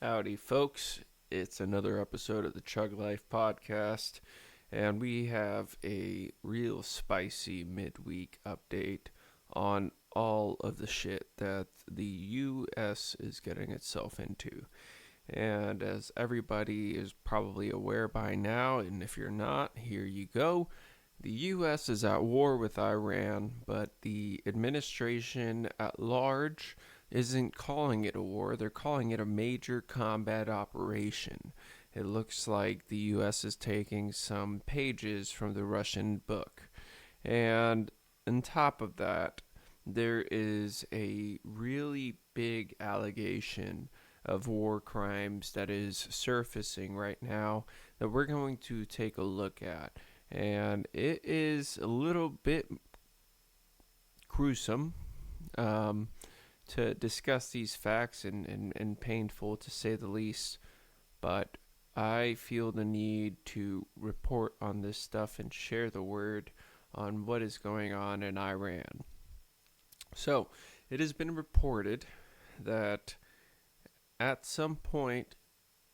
Howdy, folks. It's another episode of the Chug Life podcast, and we have a real spicy midweek update on all of the shit that the U.S. is getting itself into. And as everybody is probably aware by now, and if you're not, here you go. The U.S. is at war with Iran, but the administration at large isn't calling it a war. They're calling it a major combat operation. It looks like the U.S. is taking some pages from the Russian book. And on top of that, there is a really big allegation of war crimes that is surfacing right now that we're going to take a look at. And it is a little bit gruesome to discuss these facts and painful to say the least. But I feel the need to report on this stuff and share the word on what is going on in Iran. So, it has been reported that at some point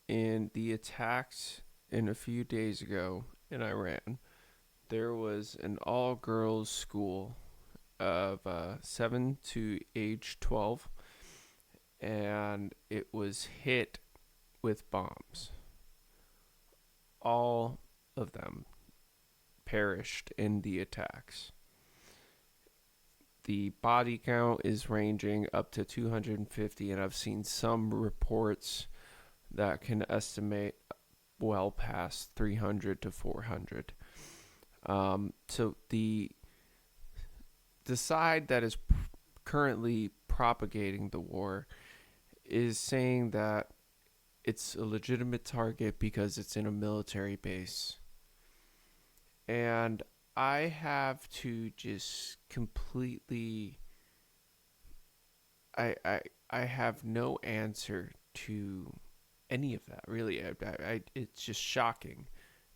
in the attacks in a few days ago in Iran, there was an all-girls school of 7 to age 12, and it was hit with bombs. All of them perished in the attacks. The body count is ranging up to 250, and I've seen some reports that can estimate well past 300 to 400. So the side that is currently propagating the war is saying that it's a legitimate target because it's in a military base. And I have to just completely I have no answer to any of that, really. It's just shocking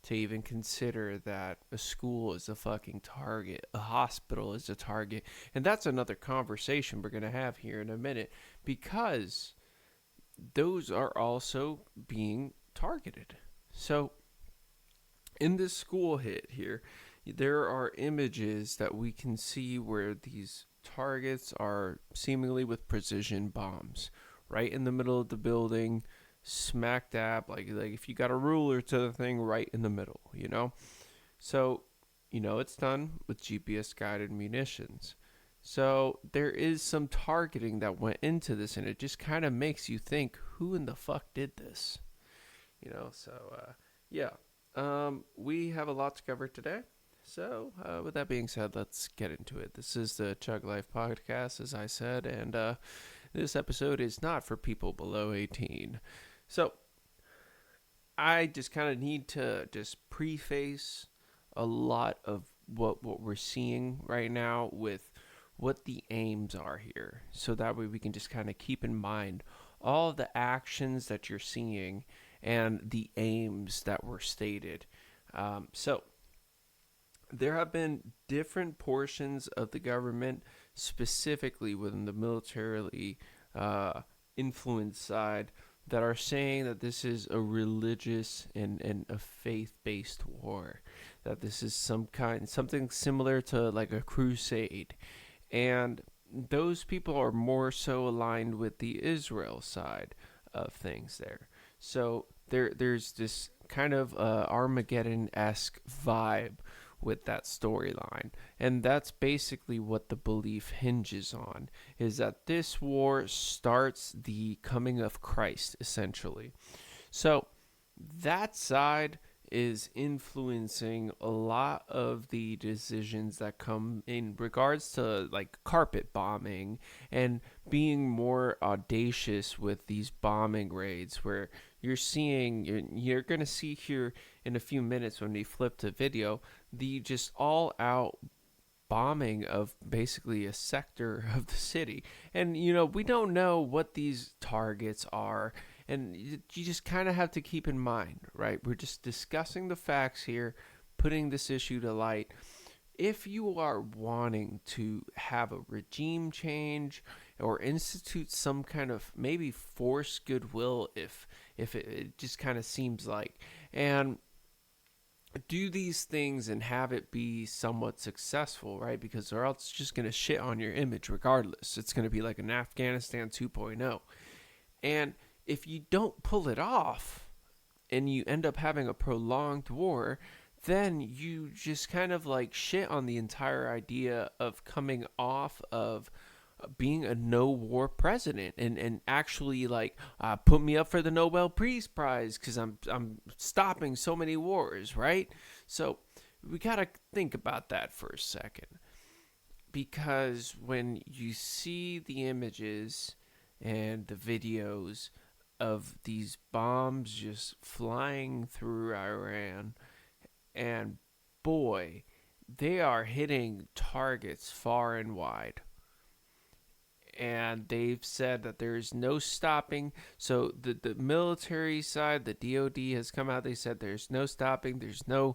to even consider that a school is a fucking target, a hospital is a target. And that's another conversation we're going to have here in a minute, because those are also being targeted. So in this school hit here, there are images that we can see where these targets are seemingly with precision bombs right in the middle of the building, smack dab, like if you got a ruler to the thing, right in the middle, So, it's done with GPS guided munitions. So there is some targeting that went into this, and it just kind of makes you think, who in the fuck did this? Yeah. We have a lot to cover today. So, with that being said, let's get into it. This is the Chug Life podcast, as I said, and this episode is not for people below 18. So, I just kind of need to just preface a lot of what we're seeing right now with what the aims are here. So that way we can just kind of keep in mind all of the actions that you're seeing and the aims that were stated. So, there have been different portions of the government, specifically within the militarily influenced side, that are saying that this is a religious and a faith-based war, that this is something similar to like a crusade. And those people are more so aligned with the Israel side of things there. So there's this kind of Armageddon-esque vibe with that storyline. And that's basically what the belief hinges on, is that this war starts the coming of Christ, essentially. So that side is influencing a lot of the decisions that come in regards to like carpet bombing and being more audacious with these bombing raids, where you're going to see here in a few minutes when we flip to video the just all out bombing of basically a sector of the city. And we don't know what these targets are, and you just kind of have to keep in mind, right? We're just discussing the facts here, putting this issue to light. If you are wanting to have a regime change or institute some kind of maybe forced goodwill if it just kind of seems like, and do these things and have it be somewhat successful, right? Because or else it's just going to shit on your image regardless. It's going to be like an Afghanistan 2.0. And if you don't pull it off and you end up having a prolonged war, then you just kind of like shit on the entire idea of coming off of being a no war president and actually like put me up for the Nobel Peace Prize because I'm stopping so many wars, right? So we got to think about that for a second, because when you see the images and the videos of these bombs just flying through Iran, and boy, they are hitting targets far and wide. And they've said that there's no stopping. So the military side, the DoD has come out. They said there's no stopping. There's no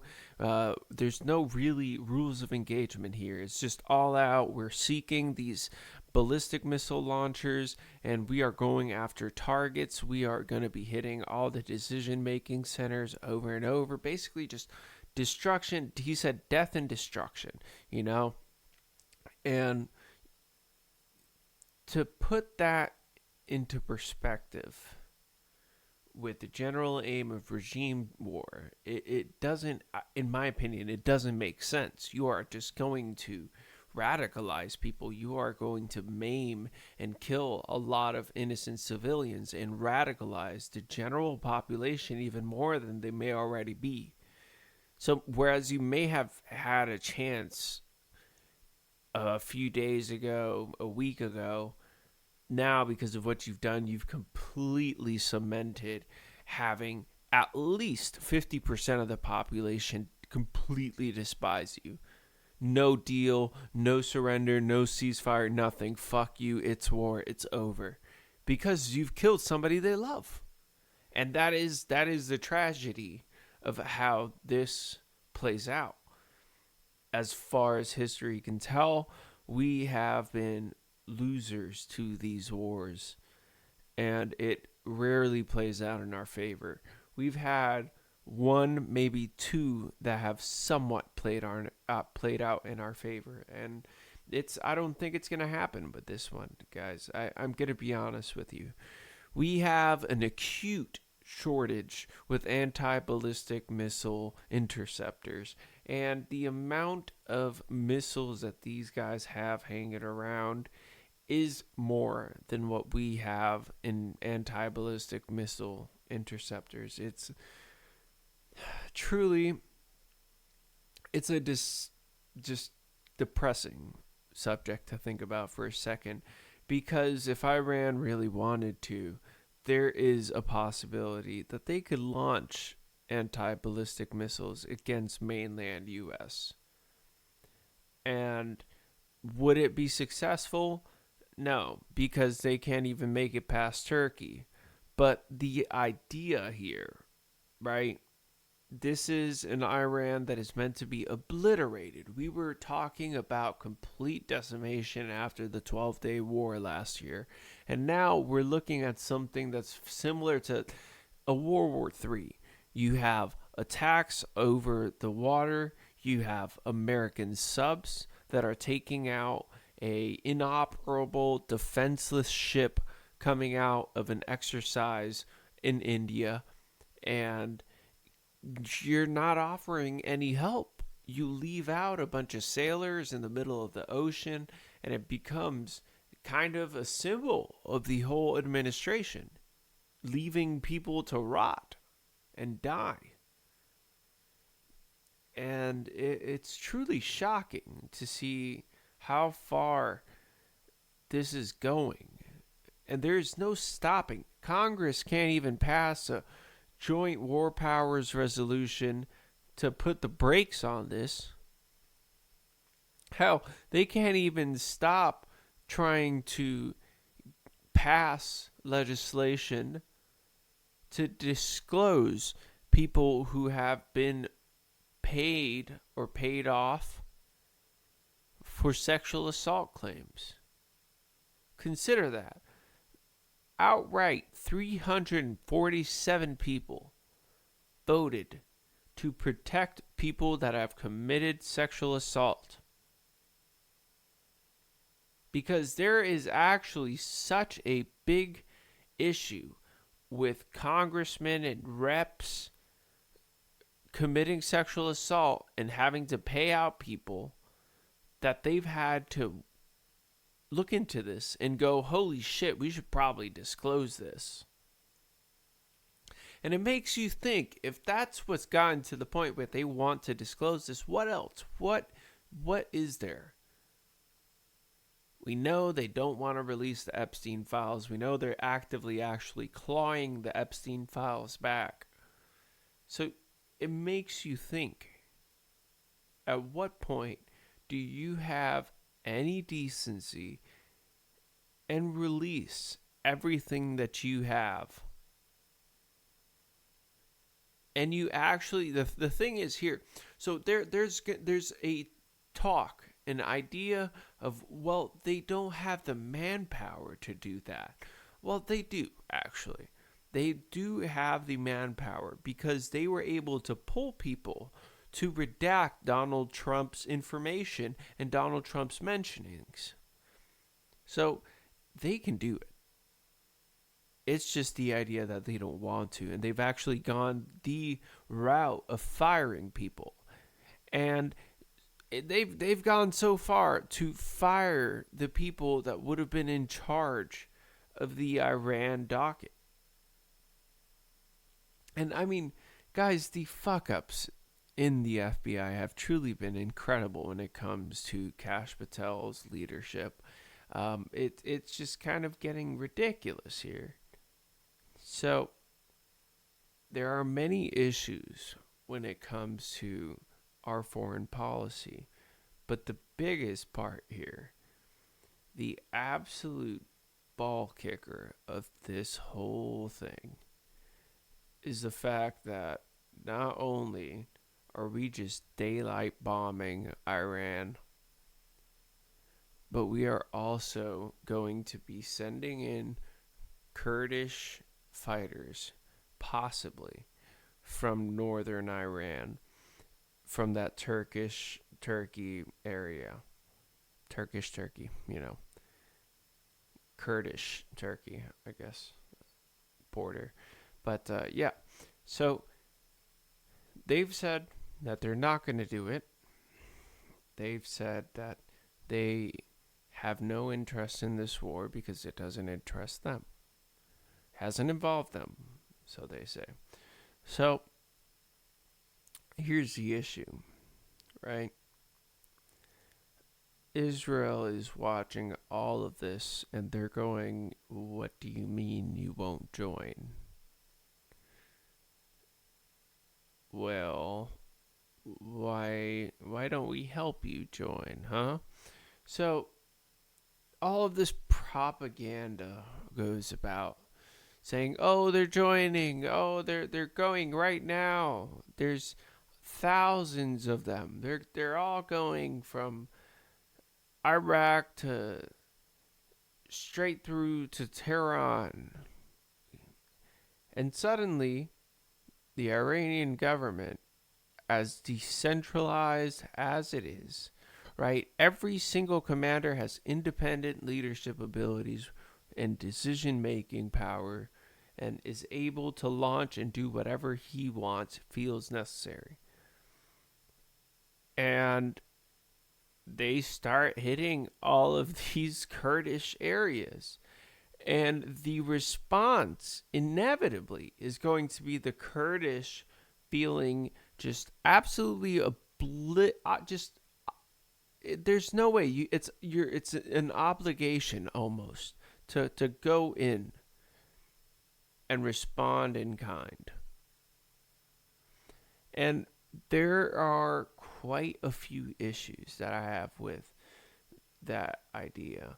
really rules of engagement here. It's just all out. We're seeking these ballistic missile launchers, and we are going after targets. We are going to be hitting all the decision-making centers over and over. Basically, just destruction. He said death and destruction. And to put that into perspective with the general aim of regime war, it doesn't, in my opinion, it doesn't make sense. You are just going to radicalize people. You are going to maim and kill a lot of innocent civilians and radicalize the general population even more than they may already be. So whereas you may have had a chance a few days ago, a week ago, now because of what you've done, you've completely cemented having at least 50% of the population completely despise you. No deal, no surrender, no ceasefire, nothing. Fuck you, it's war, it's over. Because you've killed somebody they love. And that is the tragedy of how this plays out. As far as history can tell, we have been losers to these wars, and it rarely plays out in our favor. We've had one, maybe two, that have somewhat played out in our favor, and I don't think it's going to happen with this one, guys. I'm going to be honest with you. We have an acute shortage with anti-ballistic missile interceptors, and the amount of missiles that these guys have hanging around is more than what we have in anti-ballistic missile interceptors. It's truly, it's a just depressing subject to think about for a second, because if Iran really wanted to, there is a possibility that they could launch anti-ballistic missiles against mainland U.S. And would it be successful? No, because they can't even make it past Turkey. But the idea here, right? This is an Iran that is meant to be obliterated. We were talking about complete decimation after the 12-day war last year. And now we're looking at something that's similar to a World War III. You have attacks over the water. You have American subs that are taking out a inoperable, defenseless ship coming out of an exercise in India, and you're not offering any help. You leave out a bunch of sailors in the middle of the ocean, and it becomes kind of a symbol of the whole administration, leaving people to rot and die. And it's truly shocking to see how far this is going. And there's no stopping. Congress can't even pass a joint war powers resolution to put the brakes on this. Hell, they can't even stop trying to pass legislation to disclose people who have been paid or paid off for sexual assault claims. Consider that. Outright 347 people voted to protect people that have committed sexual assault. Because there is actually such a big issue with congressmen and reps committing sexual assault and having to pay out people that they've had to look into this and go, holy shit, we should probably disclose this. And it makes you think, if that's what's gotten to the point where they want to disclose this, what else? What is there? We know they don't want to release the Epstein files. We know they're actively actually clawing the Epstein files back. So it makes you think, at what point do you have any decency and release everything that you have? And you actually, the thing is here, so there's a talk, an idea of, well, they don't have the manpower to do that. Well, they do, actually. They do have the manpower because they were able to pull people to redact Donald Trump's information and Donald Trump's mentionings. So they can do it. It's just the idea that they don't want to. And they've actually gone the route of firing people. And they've gone so far to fire the people that would have been in charge of the Iran docket. And I mean, guys, the fuck-ups in the FBI have truly been incredible when it comes to Kash Patel's leadership. It's just kind of getting ridiculous here. So, there are many issues when it comes to our foreign policy. But the biggest part here, the absolute ball kicker of this whole thing, is the fact that not only are we just daylight bombing Iran, but we are also going to be sending in Kurdish fighters, possibly from northern Iran, from that Turkey area. Turkish Turkey, Kurdish Turkey, I guess, border. But yeah, so they've said that they're not going to do it. They've said that they have no interest in this war because it doesn't interest them. Hasn't involved them, so they say. So here's the issue, right? Israel is watching all of this and they're going, what do you mean you won't join? Well, why don't we help you join, huh? So all of this propaganda goes about saying, oh, they're joining, oh, they're going right now. There's thousands of them. They're all going from Iraq to straight through to Tehran. And suddenly, the Iranian government, as decentralized as it is, right? Every single commander has independent leadership abilities and decision-making power and is able to launch and do whatever he wants, feels necessary. And they start hitting all of these Kurdish areas. And the response inevitably is going to be the Kurdish feeling just absolutely there's no way it's an obligation almost to go in and respond in kind. And there are quite a few issues that I have with that idea.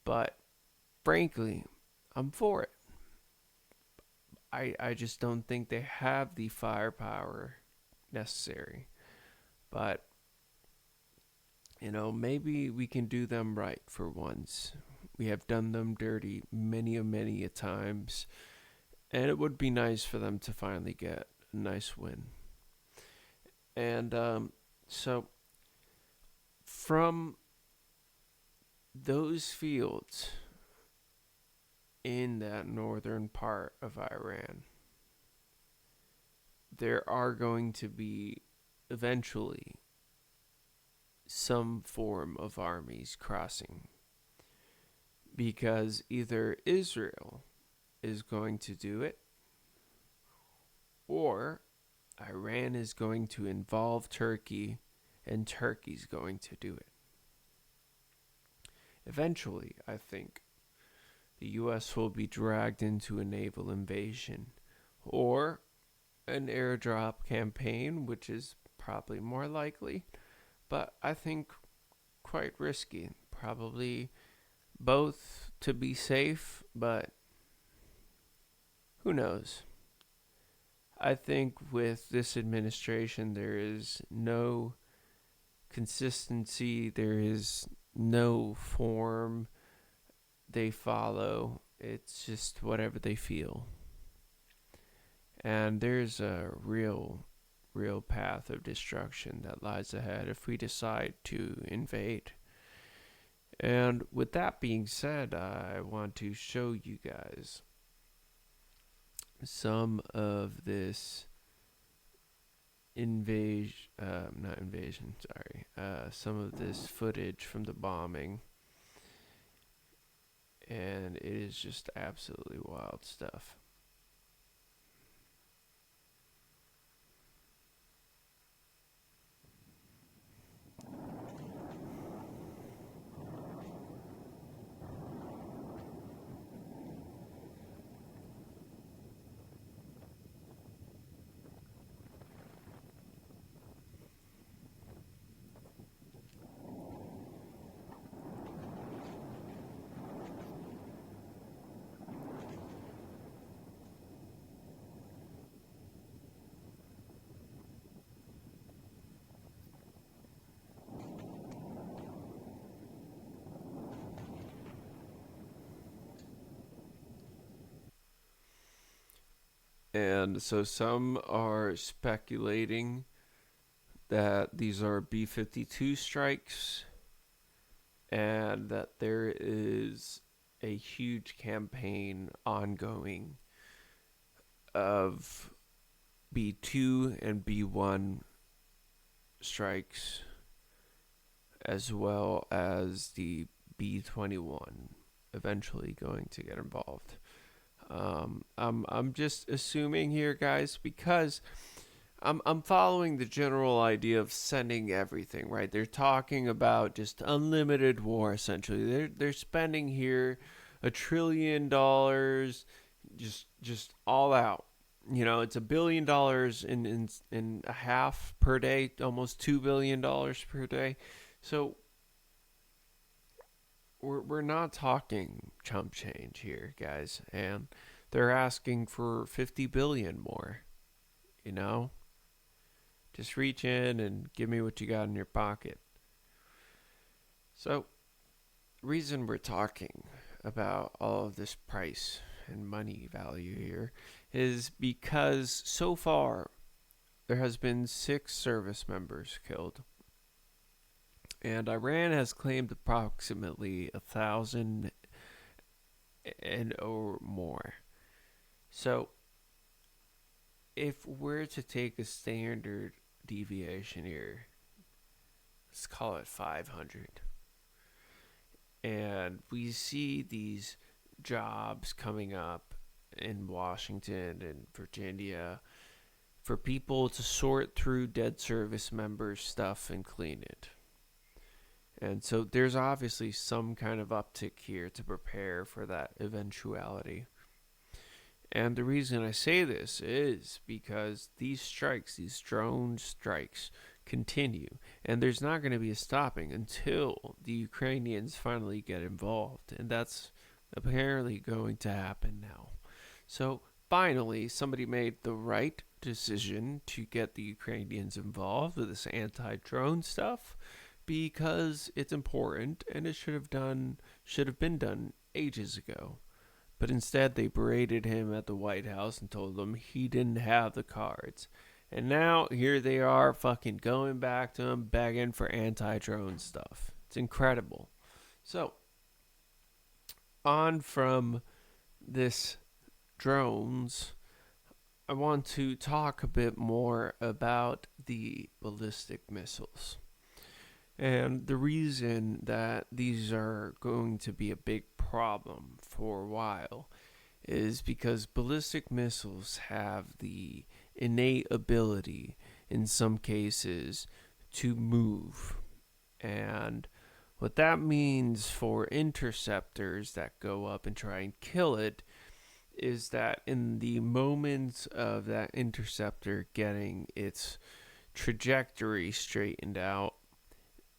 But frankly, I'm for it. I just don't think they have the firepower necessary. But, maybe we can do them right for once. We have done them dirty many a times, and it would be nice for them to finally get a nice win. And so, from those fields in that northern part of Iran, there are going to be eventually some form of armies crossing, because either Israel is going to do it, or Iran is going to involve Turkey, and Turkey's going to do it. Eventually, I think, the U.S. will be dragged into a naval invasion, or an airdrop campaign, which is probably more likely, but I think quite risky. Probably both to be safe, but who knows? I think with this administration, there is no consistency, there is no form they follow. It's just whatever they feel. And there's a real path of destruction that lies ahead if we decide to invade. And with that being said, I want to show you guys some of this some of this footage from the bombing. And it is just absolutely wild stuff. And so some are speculating that these are B-52 strikes, and that there is a huge campaign ongoing of B-2 and B-1 strikes, as well as the B-21 eventually going to get involved. I'm just assuming here, guys, because I'm following the general idea of sending everything, right? They're talking about just unlimited war, essentially. They're spending here $1 trillion, just all out. You know, it's $1 billion in a half per day, almost $2 billion per day. So we're not talking chump change here, guys, and they're asking for 50 billion more. You know, just reach in and give me what you got in your pocket. So, reason we're talking about all of this price and money value here is because so far there has been 6 service members killed. And Iran has claimed approximately 1,000 and or more. So, if we're to take a standard deviation here, let's call it 500, and we see these jobs coming up in Washington and Virginia for people to sort through dead service members' stuff and clean it. And so there's obviously some kind of uptick here to prepare for that eventuality. And the reason I say this is because these strikes, these drone strikes, continue. And there's not going to be a stopping until the Ukrainians finally get involved. And that's apparently going to happen now. So finally, somebody made the right decision to get the Ukrainians involved with this anti-drone stuff, because it's important and it should have been done ages ago. But instead, they berated him at the White House and told him he didn't have the cards. And now, here they are fucking going back to him, begging for anti-drone stuff. It's incredible. So, on from this drones, I want to talk a bit more about the ballistic missiles. And the reason that these are going to be a big problem for a while is because ballistic missiles have the innate ability, in some cases, to move. And what that means for interceptors that go up and try and kill it is that in the moment of that interceptor getting its trajectory straightened out,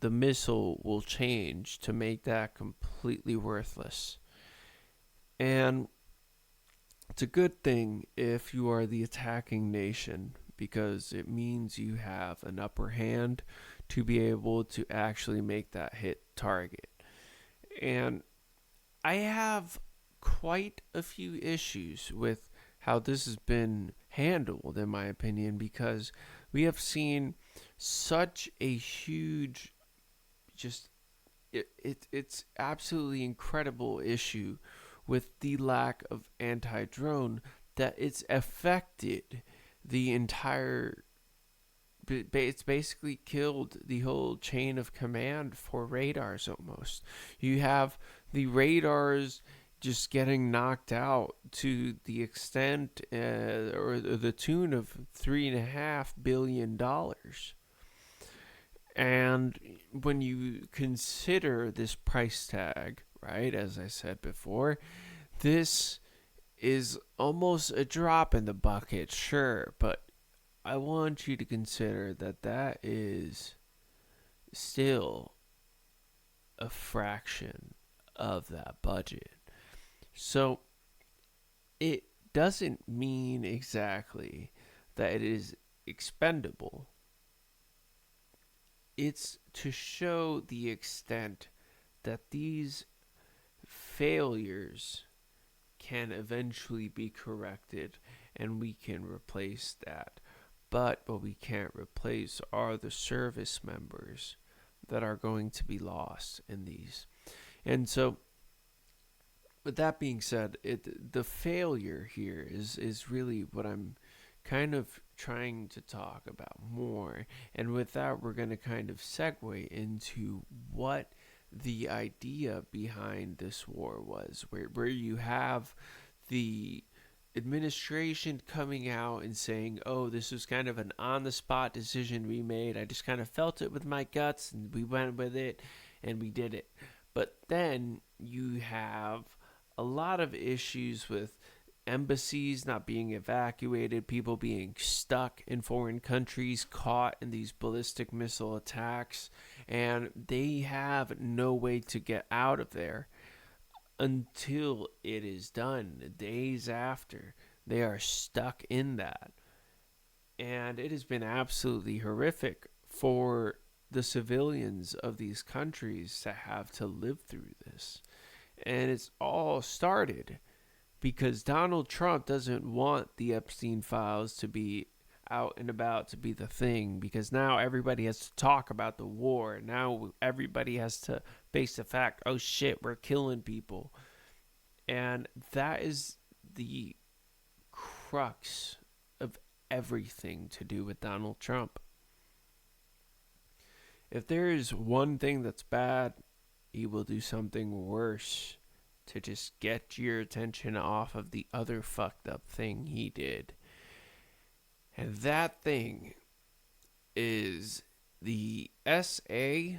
the missile will change to make that completely worthless. And it's a good thing if you are the attacking nation, because it means you have an upper hand to be able to actually make that hit target. And I have quite a few issues with how this has been handled, in my opinion, because we have seen such a huge, it's absolutely incredible issue with the lack of anti-drone that it's affected the entire, it's basically killed the whole chain of command for radars almost. You have the radars just getting knocked out to the extent or the tune of $3.5 billion. And when you consider this price tag, right, as I said before, this is almost a drop in the bucket, sure, but I want you to consider that that is still a fraction of that budget. So it doesn't mean exactly that it is expendable. It's to show the extent that these failures can eventually be corrected and we can replace that. But what we can't replace are the service members that are going to be lost in these. And so, with that being said, the failure here is really what I'm kind of trying to talk about more. And with that, we're going to kind of segue into what the idea behind this war was, where you have the administration coming out and saying, oh, this was kind of an on-the-spot decision we made. I just kind of felt it with my guts, and we went with it, and we did it. But then you have a lot of issues with embassies not being evacuated, people being stuck in foreign countries, caught in these ballistic missile attacks, and they have no way to get out of there until it is done. Days after, they are stuck in that. And it has been absolutely horrific for the civilians of these countries to have to live through this. And it's all started because Donald Trump doesn't want the Epstein files to be out and about, to be the thing, because now everybody has to talk about the war. Now everybody has to face the fact, oh shit, we're killing people. And that is the crux of everything to do with Donald Trump. If there is one thing that's bad, he will do something worse to just get your attention off of the other fucked up thing he did. And that thing is the SA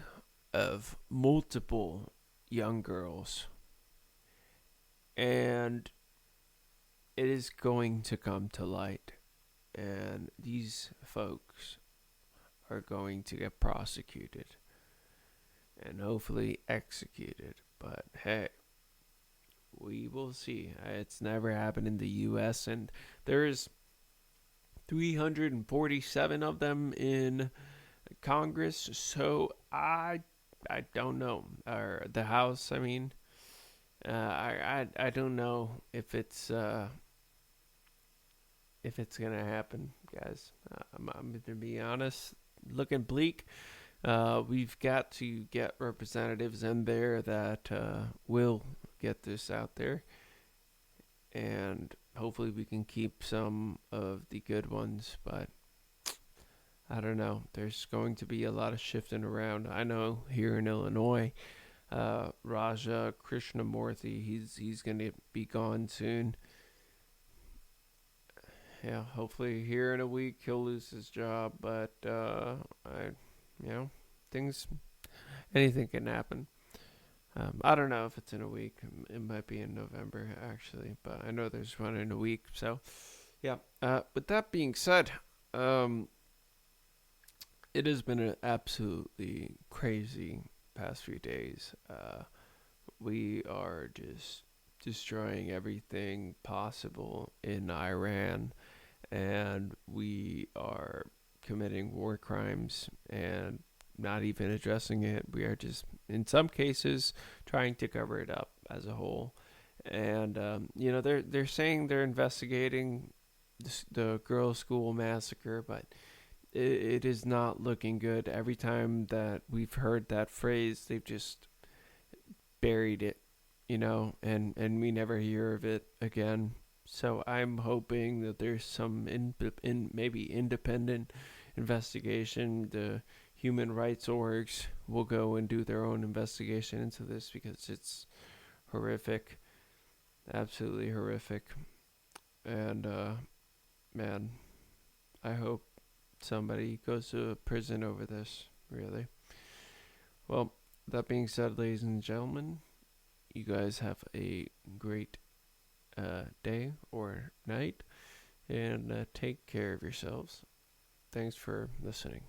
of multiple young girls. And it is going to come to light. And these folks are going to get prosecuted and hopefully executed. But hey, we will see. It's never happened in the U.S. and there's 347 of them in Congress. So I don't know. Or the House, I mean. I don't know if it's gonna happen, guys. I'm to be honest, looking bleak. We've got to get representatives in there that will get this out there, and hopefully we can keep some of the good ones. But I don't know. There's going to be a lot of shifting around. I know here in Illinois, Raja Krishnamurthy, he's going to be gone soon. Yeah, hopefully here in a week he'll lose his job, but you know, things, anything can happen. I don't know if it's in a week. It might be in November actually, but I know there's one in a week. So yeah. With that being said, um, it has been an absolutely crazy past few days. We are just destroying everything possible in Iran, and we are committing war crimes and not even addressing it. We are just, in some cases, trying to cover it up as a whole. And they're saying they're investigating the girls' school massacre, but it is not looking good. Every time that we've heard that phrase, they've just buried it, and we never hear of it again. So I'm hoping that there's some maybe independent investigation. The human rights orgs will go and do their own investigation into this because it's horrific, absolutely horrific. And man, I hope somebody goes to prison over this. Really. Well, that being said, ladies and gentlemen, you guys have a great day or night, and take care of yourselves. Thanks for listening.